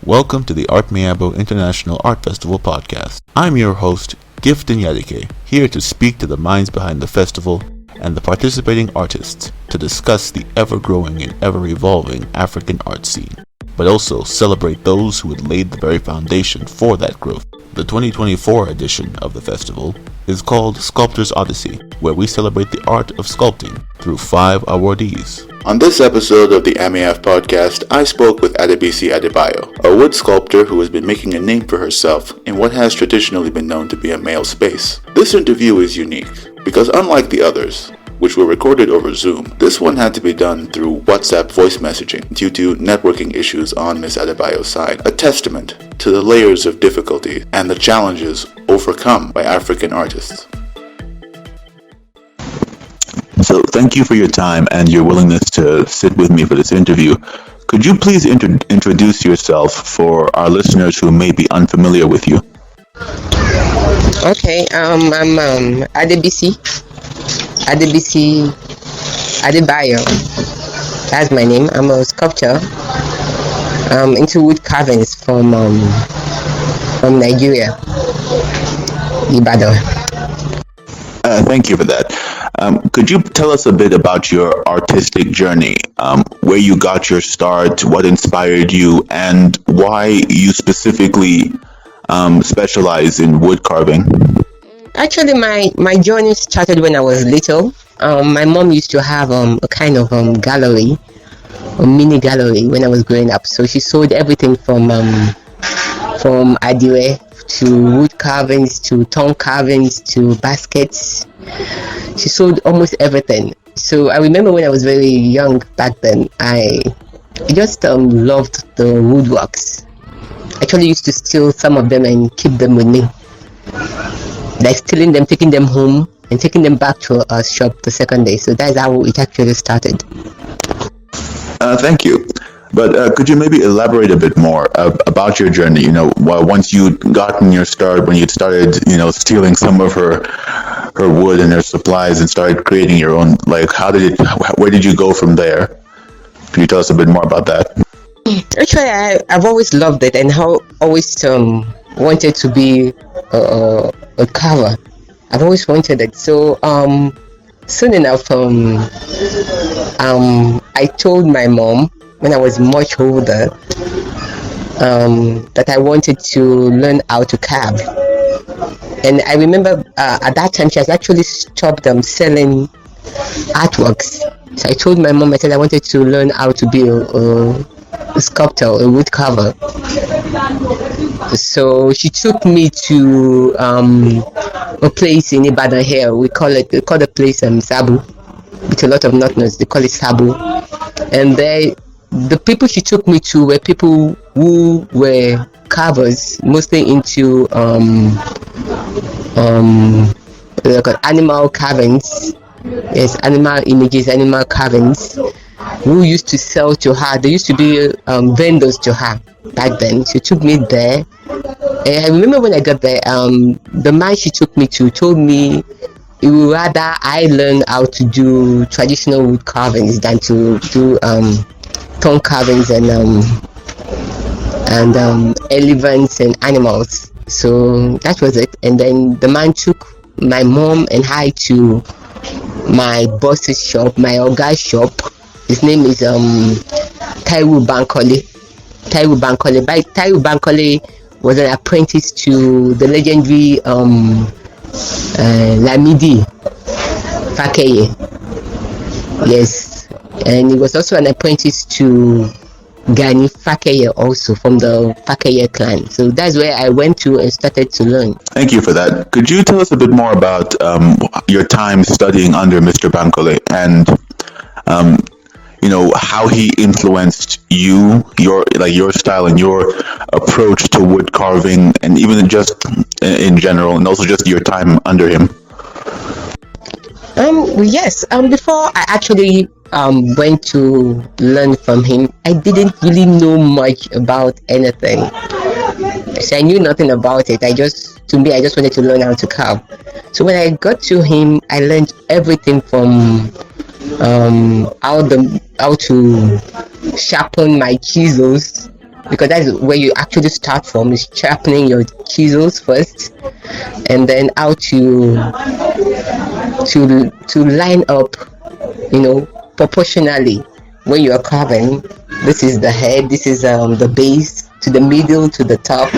Welcome to the Artmiabo International Art Festival podcast. I'm your host, Gifton Yadike, here to speak to the minds behind the festival and the participating artists to discuss the ever-growing and ever-evolving African art scene, but also celebrate those who had laid the very foundation for that growth. The 2024 edition of the festival is called Sculptor's Odyssey, where we celebrate the art of sculpting through 5 awardees. On this episode of the AMIAF podcast, I spoke with Adebisi Adebayo, a wood sculptor who has been making a name for herself in what has traditionally been known to be a male space. This interview is unique because unlike the others, which were recorded over Zoom, this one had to be done through WhatsApp voice messaging due to networking issues on Ms. Adebayo's side, a testament to the layers of difficulty and the challenges overcome by African artists. So thank you for your time and your willingness to sit with me for this interview. Could you please introduce yourself for our listeners who may be unfamiliar with you? Okay, I'm Adebisi Adebayo. That's my name. I'm a sculptor. Into wood carvings from Nigeria, Ibadan. Thank you for that. Could you tell us a bit about your artistic journey, where you got your start, what inspired you, and why you specifically specialize in wood carving? Actually, my journey started when I was little. My mom used to have a kind of gallery, a mini gallery when I was growing up. So she sold everything from adiwe to wood carvings to tongue carvings to baskets. She sold almost everything. So I remember when I was very young back then, I just loved the woodworks. I actually used to steal some of them and keep them with me. Like stealing them, taking them home, and taking them back to a shop the second day. So that's how it actually started. Thank you. But could you maybe elaborate a bit more about your journey? Once you'd gotten your start, when you'd started, stealing some of her wood and her supplies and started creating your own, where did you go from there? Can you tell us a bit more about that? Actually, I've always loved it and always wanted to be a carver. I've always wanted it. So soon enough, I told my mom when I was much older that I wanted to learn how to carve. And I remember at that time she has actually stopped selling artworks. So I told my mom, I said I wanted to learn how to be a sculptor, a wood carver. So she took me to a place in Ibadan here. We call the place Sabu. With a lot of not-knows, they call it Sabu. And the people she took me to were people who were carvers, mostly into animal carvings. Yes, animal images, animal carvings, who used to sell to her. There used to be vendors to her back then. She took me there. And I remember when I got there, the man she took me to told me it would rather I learn how to do traditional wood carvings than to do tongue carvings and elephants and animals. So that was it. And then the man took my mom and I to my boss's shop, my Oga's shop. His name is Taiwo Bankole. Taiwo Bankole was an apprentice to the legendary Lamidi Fakeye. Yes, and he was also an apprentice to Gani Fakeye, also from the Fakeye clan. So that's where I went to and started to learn. Thank you for that. Could you tell us a bit more about your time studying under Mr. Bankole and how he influenced you, your style and your approach to wood carving, and even just in general, and also just your time under him? Yes. Before I actually went to learn from him, I didn't really know much about anything. So I knew nothing about it. I just wanted to learn how to carve. So when I got to him, I learned everything from how to sharpen my chisels, because that's where you actually start from, is sharpening your chisels first, and then how to line up, proportionally when you are carving. This is the head, this is the base, to the middle, to the top,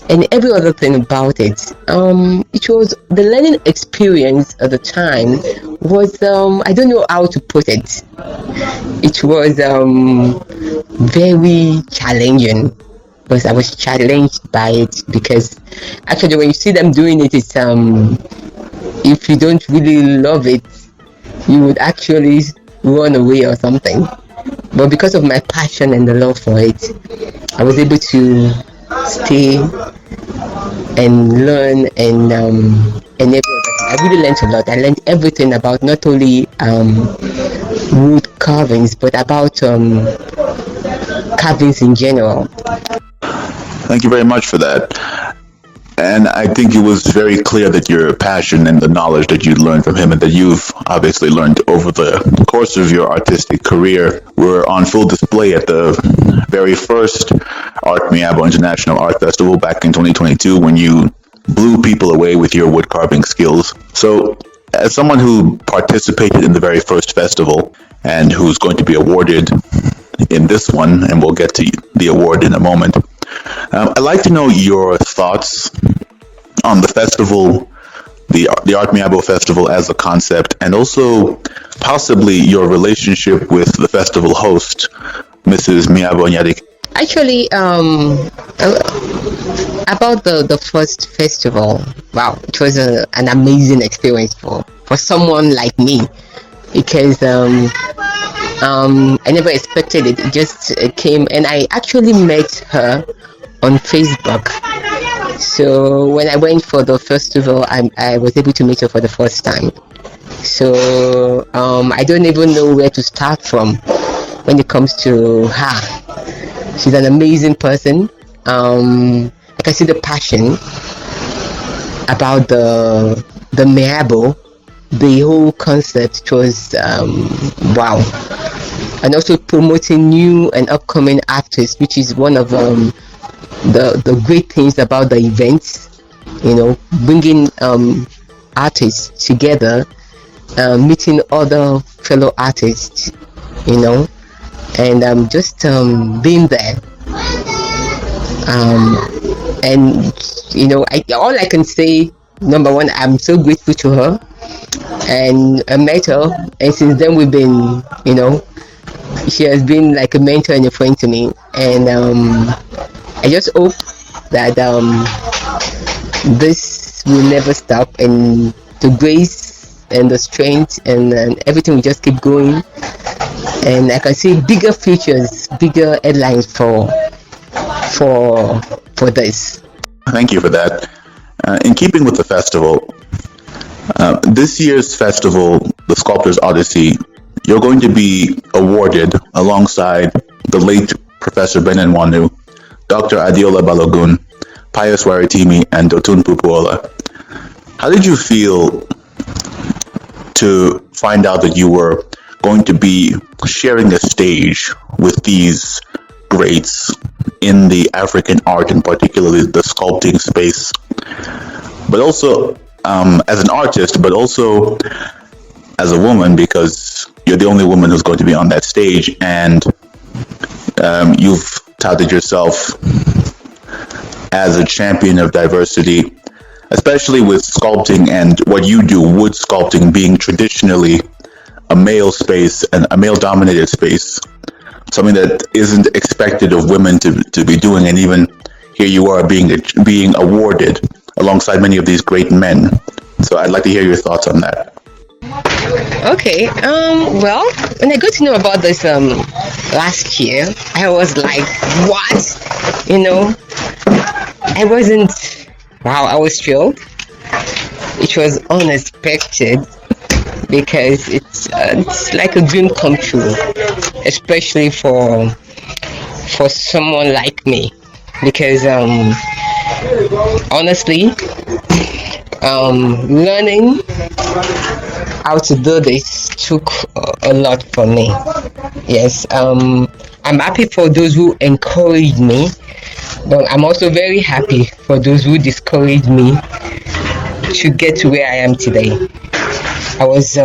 and every other thing about it. It was the learning experience at the time was, I don't know how to put it. It was very challenging, because I was challenged by it, because actually when you see them doing it, it's if you don't really love it, you would actually run away or something. But because of my passion and the love for it, I was able to stay and learn, and everything. I really learned a lot. I learned everything about not only wood carvings, but about carvings in general. Thank you very much for that. And I think it was very clear that your passion and the knowledge that you learned from him and that you've obviously learned over the course of your artistic career were on full display at the very first Artmiabo International Art Festival back in 2022, when you blew people away with your wood carving skills. So, as someone who participated in the very first festival and who's going to be awarded in this one, and we'll get to the award in a moment, I'd like to know your thoughts on the festival, the Artmiabo Festival as a concept, and also possibly your relationship with the festival host, Mrs. Miabo Nyadike. Actually, about the first festival, wow, it was an amazing experience for someone like me, because I never expected it. It just came, and I actually met her on Facebook. So when I went for the festival, I was able to meet her for the first time. So I don't even know where to start from when it comes to her. She's an amazing person. I can see the passion about the Miabo, the whole concept. It was wow. And also promoting new and upcoming artists, which is one of the great things about the events. Bringing artists together, meeting other fellow artists, and just being there. And all I can say, number one, I'm so grateful to her, and I met her, and since then we've been, she has been like a mentor and a friend to me, and I just hope that this will never stop, and the grace and the strength and everything will just keep going, and I can see bigger futures, bigger headlines for this. Thank you for that. In keeping with the festival, this year's festival, the Sculptor's Odyssey, you're going to be awarded alongside the late Professor Benenwanu, Dr. Adiola Balogun, Pius Waritimi, and Dotun Pupuola. How did you feel to find out that you were going to be sharing the stage with these greats in the African art, and particularly the sculpting space, but also as an artist, but also as a woman, because you're the only woman who's going to be on that stage, and you've touted yourself as a champion of diversity, especially with sculpting and what you do, wood sculpting being traditionally a male space and a male-dominated space, something that isn't expected of women to be doing, and even here you are being awarded alongside many of these great men. So I'd like to hear your thoughts on that. Okay. Well, when I got to know about this last year, I was like, what? I wasn't. Wow, I was thrilled. It was unexpected, because it's like a dream come true, especially for someone like me, because honestly, learning how to do this took a lot for me. Yes, I'm happy for those who encourage me, but I'm also very happy for those who discourage me to get to where I am today. I was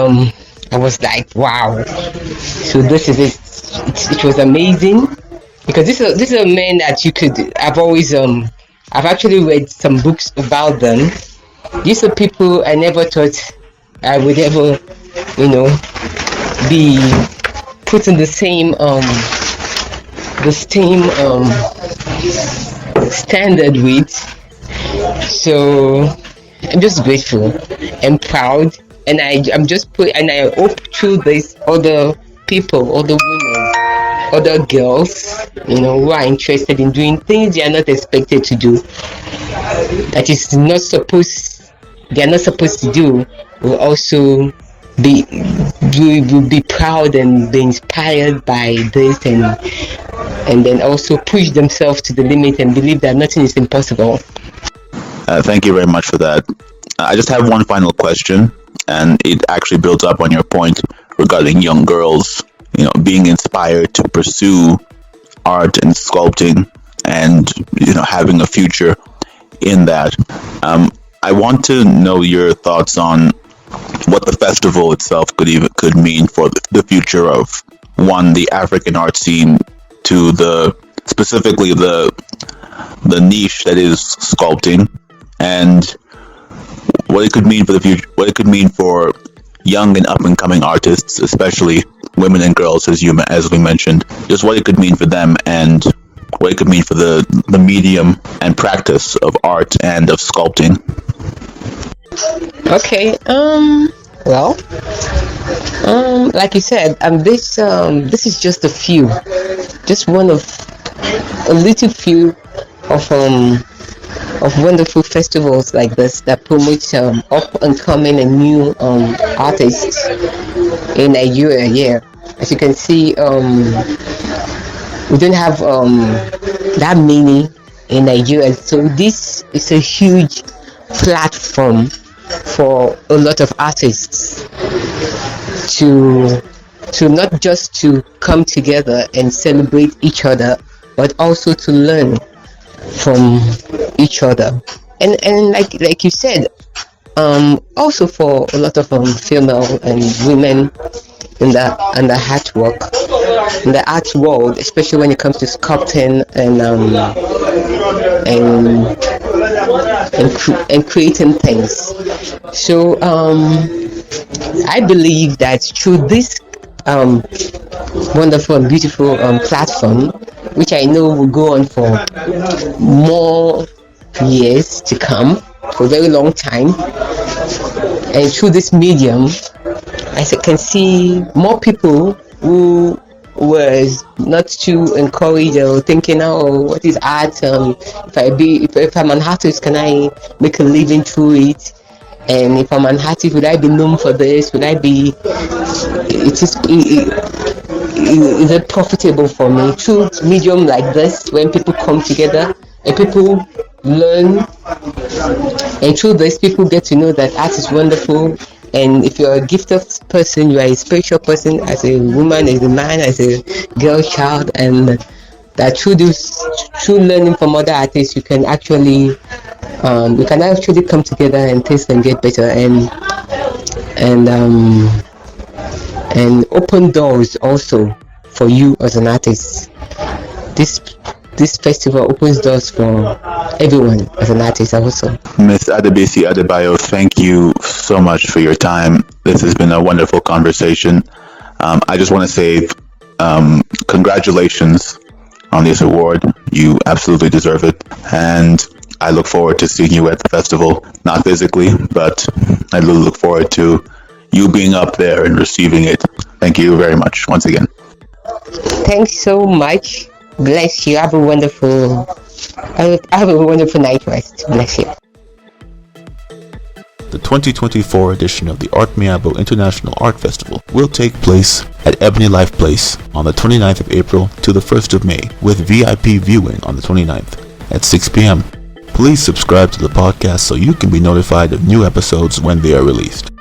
like, wow. So this is it. It was amazing because this is a man that you could. I've actually read some books about them. These are people I never thought I would ever, you know, be put in the same standard with. So I'm just grateful and proud, and I hope through this other people, other women, other girls, who are interested in doing things they are not expected to do, that is not supposed they are not supposed to do, will also be will be proud and be inspired by this, and then also push themselves to the limit and believe that nothing is impossible. Thank you very much for that. I just have one final question, and it actually builds up on your point regarding young girls, being inspired to pursue art and sculpting, and having a future in that. I want to know your thoughts on what the festival itself could mean for the future of the African art scene, to specifically the niche that is sculpting, and what it could mean for the future, what it could mean for young and up and coming artists, especially women and girls, as we mentioned, just what it could mean for them, and what it could mean for the medium and practice of art and of sculpting. Okay. Well, like you said, this is just just one of a little few of wonderful festivals like this that promote up and coming and new artists in Nigeria. Yeah, as you can see, we don't have that many in Nigeria, so this is a huge platform for a lot of artists to not just to come together and celebrate each other, but also to learn from each other, and like you said, also for a lot of female and women in the art world, especially when it comes to sculpting and creating things. So I believe that through this wonderful and beautiful platform, which I know will go on for more years to come, for a very long time, and through this medium, I can see more people who was not too encouraged or thinking, oh, what is art? If I'm an artist, can I make a living through it? And if I'm an artist, would I be known for this? Would I be? Is it profitable for me through medium like this, when people come together and people learn, and through this people get to know that art is wonderful. And if you're a gifted person, you are a spiritual person, as a woman, as a man, as a girl child, and that through learning from other artists, you can actually come together and taste and get better, and open doors also for you as an artist. This festival opens doors for everyone as an artist also. Miss Adebisi Adebayo, thank you so much for your time. This has been a wonderful conversation. I just want to say congratulations on this award. You absolutely deserve it. And I look forward to seeing you at the festival, not physically, but I really look forward to you being up there and receiving it. Thank you very much once again. Thanks so much. Bless you. Have a wonderful night rest. Bless you. The 2024 edition of the Artmiabo International Art Festival will take place at Ebony Life Place on the 29th of April to the 1st of May, with VIP viewing on the 29th at 6 p.m. Please subscribe to the podcast so you can be notified of new episodes when they are released.